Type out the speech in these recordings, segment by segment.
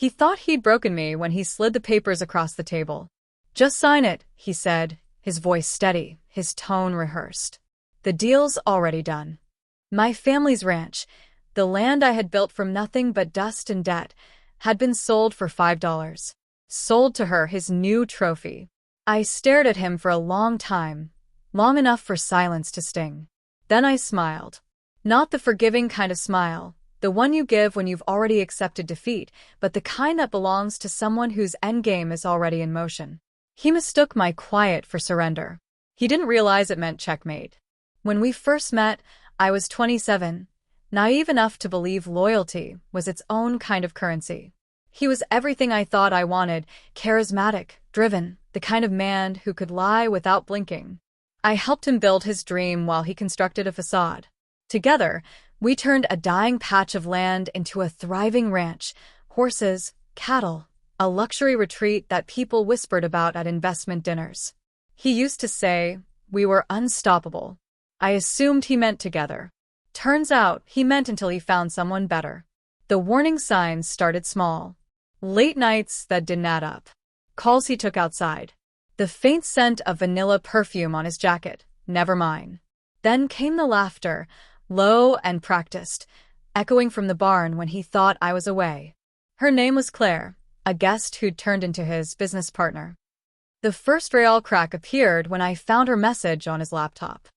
He thought he'd broken me when he slid the papers across the table. "Just sign it," he said, his voice steady, his tone rehearsed. "The deal's already done." My family's ranch, the land I had built from nothing but dust and debt, had been sold for $5. Sold to her, his new trophy. I stared at him for a long time, long enough for silence to sting. Then I smiled. Not the forgiving kind of smile, the one you give when you've already accepted defeat, but the kind that belongs to someone whose endgame is already in motion. He mistook my quiet for surrender. He didn't realize it meant checkmate. When we first met, I was 27, naive enough to believe loyalty was its own kind of currency. He was everything I thought I wanted, charismatic, driven, the kind of man who could lie without blinking. I helped him build his dream while he constructed a facade. Together, we turned a dying patch of land into a thriving ranch, horses, cattle, a luxury retreat that people whispered about at investment dinners. He used to say, we were unstoppable. I assumed he meant together. Turns out, he meant until he found someone better. The warning signs started small. Late nights that didn't add up. Calls he took outside. The faint scent of vanilla perfume on his jacket, never mine. Then came the laughter, low and practiced, echoing from the barn when he thought I was away. Her name was Claire, a guest who'd turned into his business partner. The first real crack appeared when I found her message on his laptop.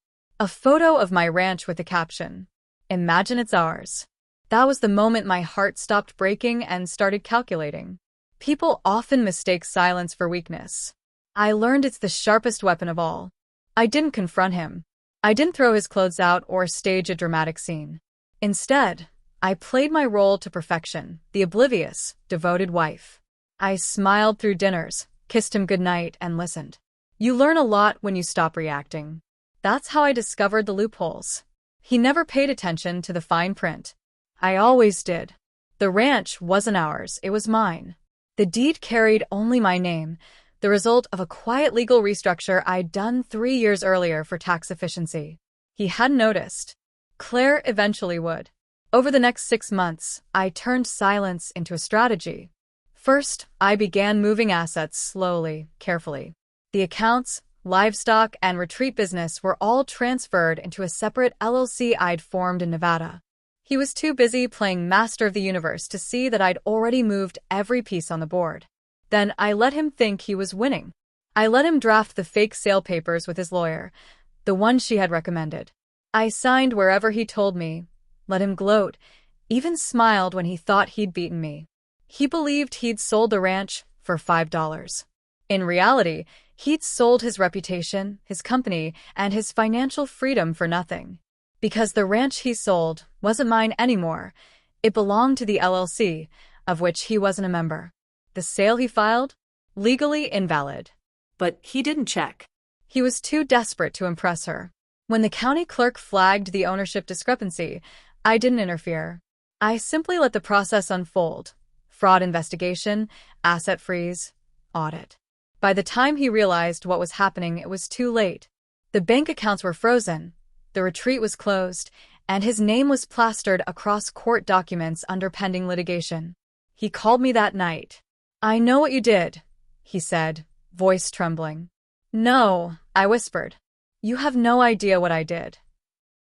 A photo of my ranch with the caption, "Imagine it's ours." That was the moment my heart stopped breaking and started calculating. People often mistake silence for weakness. I learned it's the sharpest weapon of all. I didn't confront him. I didn't throw his clothes out or stage a dramatic scene. Instead, I played my role to perfection, the oblivious, devoted wife. I smiled through dinners, kissed him goodnight, and listened. You learn a lot when you stop reacting. That's how I discovered the loopholes. He never paid attention to the fine print. I always did. The ranch wasn't ours, it was mine. The deed carried only my name, the result of a quiet legal restructure I'd done 3 years earlier for tax efficiency. He hadn't noticed. Claire eventually would. Over the next 6 months, I turned silence into a strategy. First, I began moving assets slowly, carefully. The accounts, livestock, and retreat business were all transferred into a separate LLC I'd formed in Nevada. He was too busy playing master of the universe to see that I'd already moved every piece on the board. Then I let him think he was winning. I let him draft the fake sale papers with his lawyer, the one she had recommended. I signed wherever he told me, let him gloat, even smiled when he thought he'd beaten me. He believed he'd sold the ranch for $5. In reality, he'd sold his reputation, his company, and his financial freedom for nothing. Because the ranch he sold wasn't mine anymore, it belonged to the LLC, of which he wasn't a member. The sale he filed? Legally invalid. But he didn't check. He was too desperate to impress her. When the county clerk flagged the ownership discrepancy, I didn't interfere. I simply let the process unfold. Fraud investigation, asset freeze, audit. By the time he realized what was happening, it was too late. The bank accounts were frozen, the retreat was closed, and his name was plastered across court documents under pending litigation. He called me that night. "I know what you did," he said, voice trembling. "No," I whispered. "You have no idea what I did."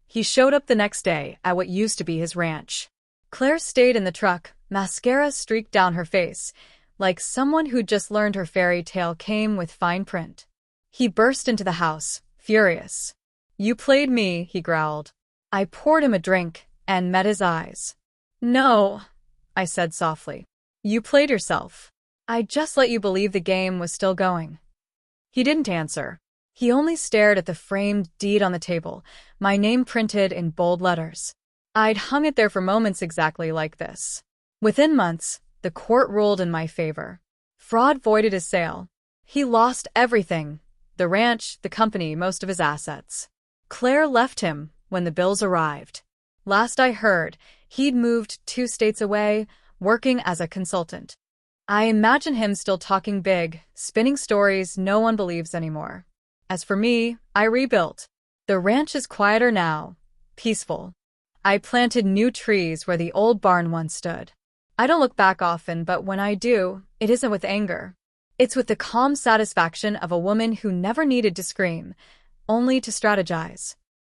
He showed up the next day at what used to be his ranch. Claire stayed in the truck, mascara streaked down her face, like someone who'd just learned her fairy tale came with fine print. He burst into the house, furious. "You played me," he growled. I poured him a drink and met his eyes. "No," I said softly. "You played yourself. I just let you believe the game was still going." He didn't answer. He only stared at the framed deed on the table, my name printed in bold letters. I'd hung it there for moments exactly like this. Within months, the court ruled in my favor. Fraud voided his sale. He lost everything: the ranch, the company, most of his assets. Claire left him when the bills arrived. Last I heard, he'd moved 2 states away, working as a consultant. I imagine him still talking big, spinning stories no one believes anymore. As for me, I rebuilt. The ranch is quieter now, peaceful. I planted new trees where the old barn once stood. I don't look back often, but when I do, it isn't with anger. It's with the calm satisfaction of a woman who never needed to scream, only to strategize.